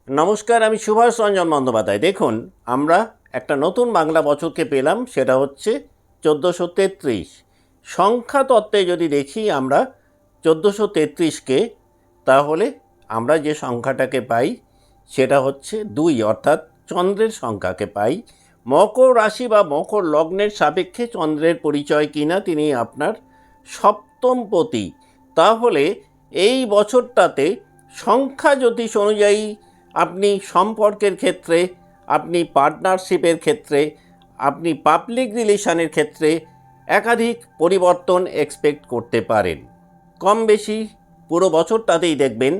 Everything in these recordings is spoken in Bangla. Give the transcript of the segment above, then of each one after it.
নমস্কার, আমি সুভাষ রঞ্জন বন্দ্যোপাধ্যায়। দেখুন, আমরা একটা নতুন বাংলা বছরকে পেলাম, সেটা হচ্ছে 1433। সংখ্যা তত্ত্বে যদি দেখি আমরা 1433কে, তাহলে আমরা যে সংখ্যাটাকে পাই সেটা হচ্ছে 2, অর্থাৎ চন্দ্রের সংখ্যাকে পাই। মকর রাশি বা মকর লগ্নের সাপেক্ষে চন্দ্রের পরিচয় কিনা, তিনি আপনার সপ্তমপতি। তাহলে এই বছরটাতে সংখ্যা জ্যোতিষ অনুযায়ী আপনি সম্পর্কের ক্ষেত্রে, আপনি পার্টনারশিপের ক্ষেত্রে, আপনি পাবলিক রিলেশনের ক্ষেত্রে একাধিক পরিবর্তন এক্সপেক্ট করতে পারেন। কম বেশি পুরো বছরটাতেই দেখবেন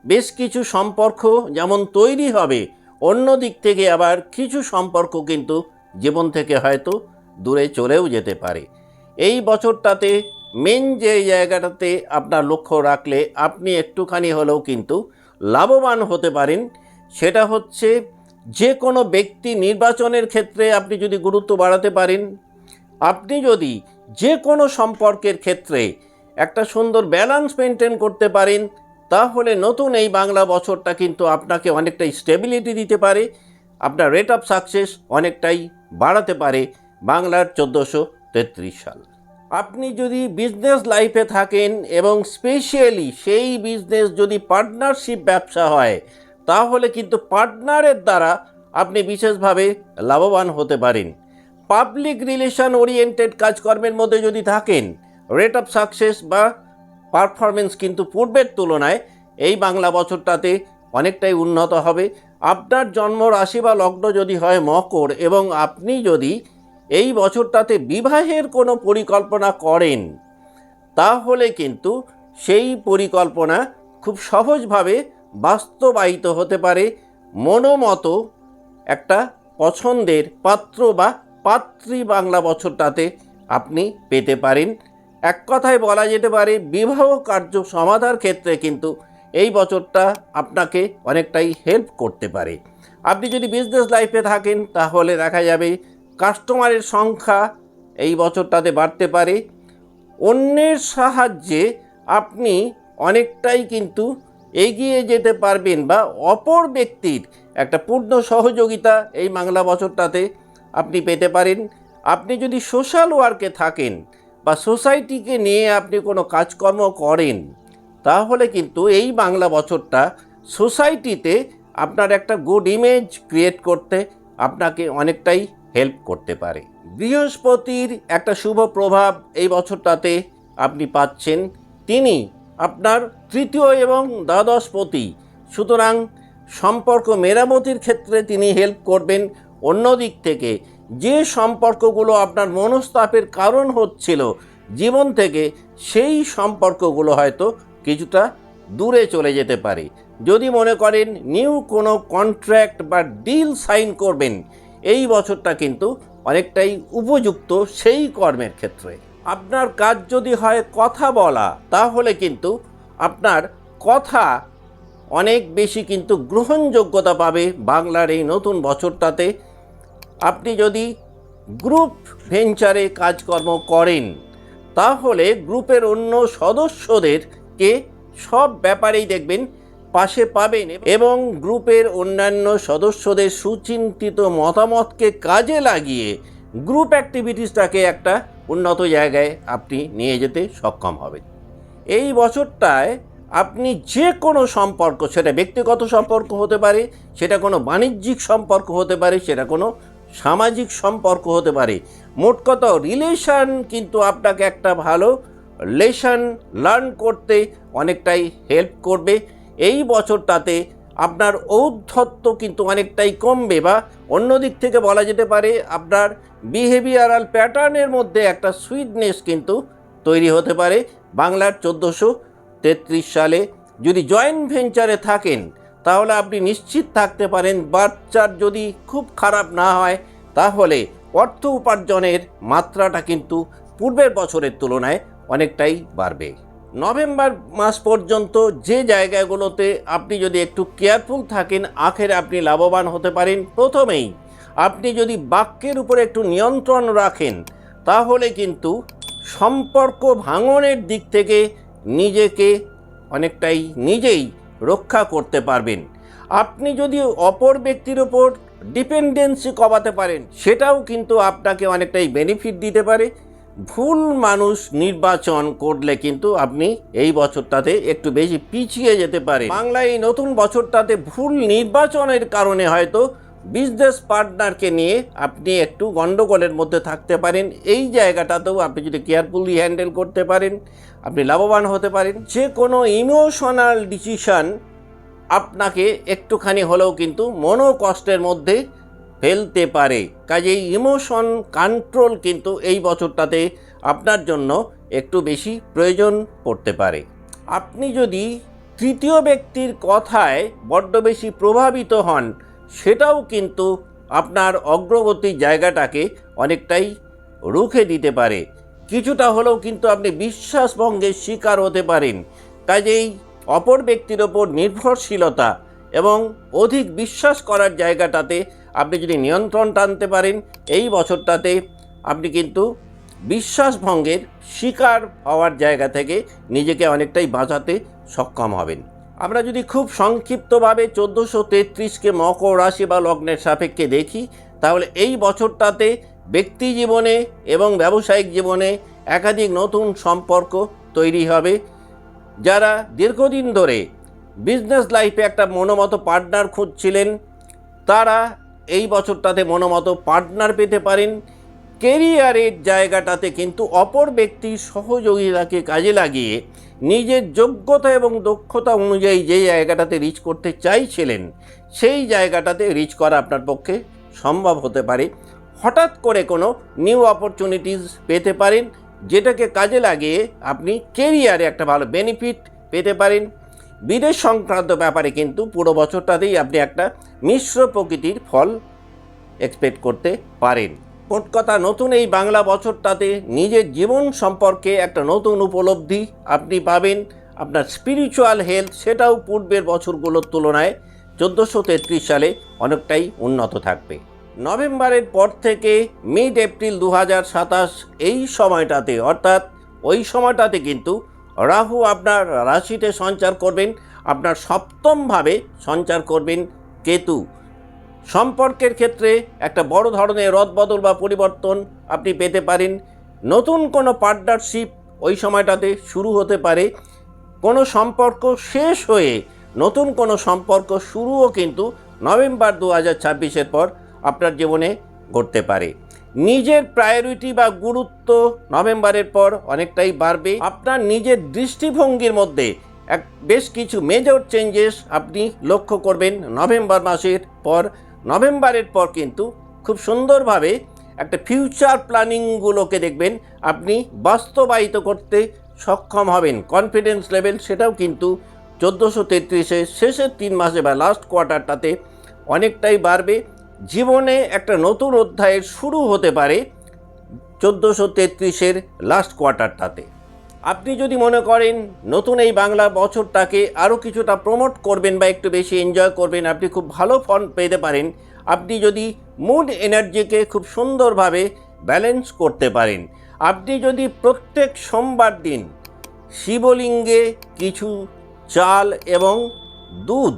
বেশ কিছু সম্পর্ক যেমন তৈরি হবে, অন্য দিক থেকে আবার কিছু সম্পর্ক কিন্তু জীবন থেকে হয়তো দূরে চলেও যেতে পারে। এই বছরটাতে মেন যে জায়গাটাতে আপনার লক্ষ্য রাখলে আপনি একটুখানি হলেও কিন্তু লাভবান হতে পারেন, সেটা হচ্ছে যে কোনো ব্যক্তি নির্বাচনের ক্ষেত্রে আপনি যদি গুরুত্ব বাড়াতে পারেন, আপনি যদি যে কোনো সম্পর্কের ক্ষেত্রে একটা সুন্দর ব্যালেন্স মেনটেন করতে পারেন, তাহলে নতুন এই বাংলা বছরটা কিন্তু আপনাকে অনেকটাই স্টেবিলিটি দিতে পারে, আপনার রেট অফ সাকসেস অনেকটাই বাড়াতে পারে বাংলার 1433 সাল। আপনি যদি বিজনেস লাইফে থাকেন এবং স্পেশালি সেই বিজনেস যদি পার্টনারশিপ ব্যবসা হয়, তাহলে কিন্তু পার্টনারের দ্বারা আপনি বিশেষভাবে লাভবান হতে পারেন। পাবলিক রিলেশন ওরিয়েন্টেড কাজকর্মের মধ্যে যদি থাকেন, রেট অফ সাকসেস বা পারফরমেন্স কিন্তু পূর্বের তুলনায় এই বাংলা বছরটাতে অনেকটাই উন্নত হবে। আপনার জন্ম রাশি বা লগ্ন যদি হয় মকর, এবং আপনি যদি এই বছরটাতে বিবাহের কোনো পরিকল্পনা করেন, তাহলে কিন্তু সেই পরিকল্পনা খুব সহজভাবে বাস্তবায়িত হতে পারে। মনোমতো একটা পছন্দের পাত্র বা পাত্রী বাংলা বছরটাতে আপনি পেতে পারেন। এক কথায় বলা যেতে পারে বিবাহ কার্য সমাধার ক্ষেত্রে কিন্তু এই বছরটা আপনাকে অনেকটাই হেল্প করতে পারে। আপনি যদি বিজনেস লাইফে থাকেন, তাহলে দেখা যাবে কাস্টমারের সংখ্যা এই বছরটাতে বাড়তে পারে। অন্যের সাহায্যে আপনি অনেকটাই কিন্তু এগিয়ে যেতে পারবেন, বা অপর ব্যক্তির একটা পূর্ণ সহযোগিতা এই বাংলা বছরটাতে আপনি পেতে পারেন। আপনি যদি সোশ্যাল ওয়ার্কে থাকেন বা সোসাইটিকে নিয়ে আপনি কোনো কাজকর্ম করেন, তাহলে কিন্তু এই বাংলা বছরটা সোসাইটিতে আপনার একটা গুড ইমেজ ক্রিয়েট করতে আপনাকে অনেকটাই হেল্প করতে পারে। বৃহস্পতির একটা শুভ প্রভাব এই বছরটাতে আপনি পাচ্ছেন। তিনি আপনার তৃতীয় এবং দ্বাদশপতি, সুতরাং সম্পর্ক মেরামতির ক্ষেত্রে তিনি হেল্প করবেন। অন্য দিক থেকে যে সম্পর্কগুলো আপনার মনস্তাপের কারণ হচ্ছিল জীবন থেকে, সেই সম্পর্কগুলো হয়তো কিছুটা দূরে চলে যেতে পারে। যদি মনে করেন নিউ কোনো কন্ট্রাক্ট বা ডিল সাইন করবেন, এই বছরটা কিন্তু অনেকটাই উপযুক্ত সেই কর্মের ক্ষেত্রে। আপনার কাজ যদি হয় কথা বলা, তাহলে কিন্তু আপনার কথা অনেক বেশি কিন্তু গ্রহণযোগ্যতা পাবে বাংলার এই নতুন বছরটাতে। আপনি যদি গ্রুপ ভেঞ্চারে কাজকর্ম করেন, তাহলে গ্রুপের অন্য সদস্যদেরকে সব ব্যাপারেই দেখবেন পাশে পাবেন, এবং গ্রুপের অন্যান্য সদস্যদের সুচিন্তিত মতামতকে কাজে লাগিয়ে গ্রুপ অ্যাক্টিভিটিসটাকে একটা উন্নত জায়গায় আপনি নিয়ে যেতে সক্ষম হবেন। এই বছরটায় আপনি যে কোনো সম্পর্ক, সেটা ব্যক্তিগত সম্পর্ক হতে পারে, সেটা কোনো বাণিজ্যিক সম্পর্ক হতে পারে, সেটা কোনো সামাজিক সম্পর্ক হতে পারে, মোট কথা রিলেশন কিন্তু আপনাকে একটা ভালো লেসন লার্ন করতে অনেকটাই হেল্প করবে। এই বছরটাতে আপনার ঔদ্ধত্য কিন্তু অনেকটাই কমবে, বা অন্য দিক থেকে বলা যেতে পারে আপনার বিহেভিয়ারাল প্যাটার্নের মধ্যে একটা সুইটনেস কিন্তু তৈরি হতে পারে বাংলার 1433 সালে। যদি জয়েন্ট ভেঞ্চারে থাকেন, তাহলে আপনি নিশ্চিত থাকতে পারেন বাচ্চার যদি খুব খারাপ না হয়, তাহলে অর্থ উপার্জনের মাত্রাটা কিন্তু পূর্বের বছরের তুলনায় অনেকটাই বাড়বে। নভেম্বর মাস পর্যন্ত যে জায়গাগুলোতে আপনি যদি একটু কেয়ারফুল থাকেন, আখেরে আপনি লাভবান হতে পারেন। প্রথমেই আপনি যদি বাক্যের উপরে একটু নিয়ন্ত্রণ রাখেন, তাহলে কিন্তু সম্পর্ক ভাঙনের দিক থেকে নিজেকে অনেকটাই নিজেই রক্ষা করতে পারবেন। আপনি যদি অপর ব্যক্তির ওপর ডিপেন্ডেন্সি কমাতে পারেন, সেটাও কিন্তু আপনাকে অনেকটাই বেনিফিট দিতে পারে। ভুল মানুষ নির্বাচন করলে কিন্তু আপনি এই বছরটাতে একটু বেশি পিছিয়ে যেতে পারেন। বাংলায় এই নতুন বছরটাতে ভুল নির্বাচনের কারণে হয়তো বিজনেস পার্টনারকে নিয়ে আপনি একটু গন্ডগোলের মধ্যে থাকতে পারেন। এই জায়গাটাতেও আপনি যদি কেয়ারফুলি হ্যান্ডেল করতে পারেন, আপনি লাভবান হতে পারেন। যে কোনো ইমোশনাল ডিসিশন আপনাকে একটুখানি হলেও কিন্তু মনোকষ্টের মধ্যে ফেলতে পারে। কাজেই ইমোশন কন্ট্রোল কিন্তু এই বছরটাতে আপনার জন্য একটু বেশি প্রয়োজন পড়তে পারে। আপনি যদি তৃতীয় ব্যক্তির কথায় বড্ড বেশি প্রভাবিত হন, সেটাও কিন্তু আপনার অগ্রগতির জায়গাটাকে অনেকটাই রুখে দিতে পারে। কিছুটা হলেও কিন্তু আপনি বিশ্বাসভঙ্গের শিকার হতে পারেন। কাজেই অপর ব্যক্তির ওপর নির্ভরশীলতা এবং অধিক বিশ্বাস করার জায়গাটাতে আপনি যদি নিয়ন্ত্রণ টানতে পারেন, এই বছরটাতে আপনি কিন্তু বিশ্বাসভঙ্গের শিকার হওয়ার জায়গা থেকে নিজেকে অনেকটাই বাঁচাতে সক্ষম হবেন। আমরা যদি খুব সংক্ষিপ্তভাবে 1433কে মকর রাশি বা লগ্নের সাপেক্ষে দেখি, তাহলে এই বছরটাতে ব্যক্তি জীবনে এবং ব্যবসায়িক জীবনে একাধিক নতুন সম্পর্ক তৈরি হবে। যারা দীর্ঘদিন ধরে বিজনেস লাইফে একটা মনোমতো পার্টনার খুঁজছিলেন, তারা এই বছরটাতে মনোমতো পার্টনার পেতে পারেন। কেরিয়ারের জায়গাটাতে কিন্তু অপর ব্যক্তির সহযোগিতাকে কাজে লাগিয়ে নিজের যোগ্যতা এবং দক্ষতা অনুযায়ী যে জায়গাটাতে রিচ করতে চাইছিলেন, সেই জায়গাটাতে রিচ করা আপনার পক্ষে সম্ভব হতে পারে। হঠাৎ করে কোনো নিউ অপরচুনিটিস পেতে পারেন, যেটাকে কাজে লাগিয়ে আপনি কেরিয়ারে একটা ভালো বেনিফিট পেতে পারেন। বিদেশ সংক্রান্ত ব্যাপারে কিন্তু পুরো বছরটাতেই আপনি একটা মিশ্র প্রকৃতির ফল এক্সপেক্ট করতে পারেন। মোট কথা, নতুন এই বাংলা বছরটাতে নিজের জীবন সম্পর্কে একটা নতুন উপলব্ধি আপনি পাবেন। আপনার স্পিরিচুয়াল হেলথ সেটাও পূর্বের বছরগুলোর তুলনায় 1433 সালে অনেকটাই উন্নত থাকবে। নভেম্বরের পর থেকে মিড এপ্রিল 2027 এই সময়টাতে, অর্থাৎ ওই সময়টাতে কিন্তু রাহু আপনার রাশিতে সঞ্চার করবেন, আপনার সপ্তমভাবে সঞ্চার করবেন কেতু। সম্পর্কের ক্ষেত্রে একটা বড় ধরনের রদবদল বা পরিবর্তন আপনি পেতে পারেন। নতুন কোনো পার্টনারশিপ ওই সময়টাতে শুরু হতে পারে। কোনো সম্পর্ক শেষ হয়ে নতুন কোনো সম্পর্ক শুরুও কিন্তু নভেম্বর 2026-এর পর আপনার জীবনে ঘটতে পারে। নিজের প্রায়োরিটি বা গুরুত্ব নভেম্বরের পর অনেকটাই বাড়বে। আপনার নিজের দৃষ্টিভঙ্গির মধ্যে বেশ কিছু মেজর চেঞ্জেস আপনি লক্ষ্য করবেন নভেম্বর মাসের পর। নভেম্বরের পর কিন্তু খুব সুন্দরভাবে একটা ফিউচার প্ল্যানিংগুলোকে দেখবেন আপনি বাস্তবায়িত করতে সক্ষম হবেন। কনফিডেন্স লেভেল সেটাও কিন্তু 1433-এর শেষের 3 মাসে বা লাস্ট কোয়ার্টারটাতে অনেকটাই বাড়বে। জীবনে একটা নতুন অধ্যায়ের শুরু হতে পারে 1433-এর লাস্ট কোয়ার্টারটাতে। আপনি যদি মনে করেন নতুন এই বাংলা বছরটাকে আরও কিছুটা প্রমোট করবেন বা একটু বেশি এনজয় করবেন, আপনি খুব ভালো ফল পেতে পারেন। আপনি যদি মুড এনার্জিকে খুব সুন্দরভাবে ব্যালেন্স করতে পারেন, আপনি যদি প্রত্যেক সোমবার দিন শিবলিঙ্গে কিছু চাল এবং দুধ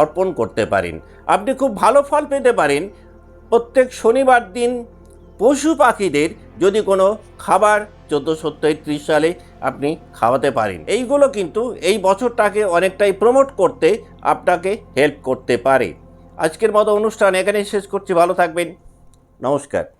অর্পণ করতে পারেন, আপনি খুব ভালো ফল পেতে পারেন। প্রত্যেক শনিবার দিন পশু পাখিদের যদি কোনো খাবার 1433 সালে আপনি খাওয়াতে পারেন, এইগুলো কিন্তু এই বছরটাকে অনেকটাই প্রমোট করতে আপনাকে হেল্প করতে পারে। আজকের মতো অনুষ্ঠান এখানেই শেষ করছি। ভালো থাকবেন। নমস্কার।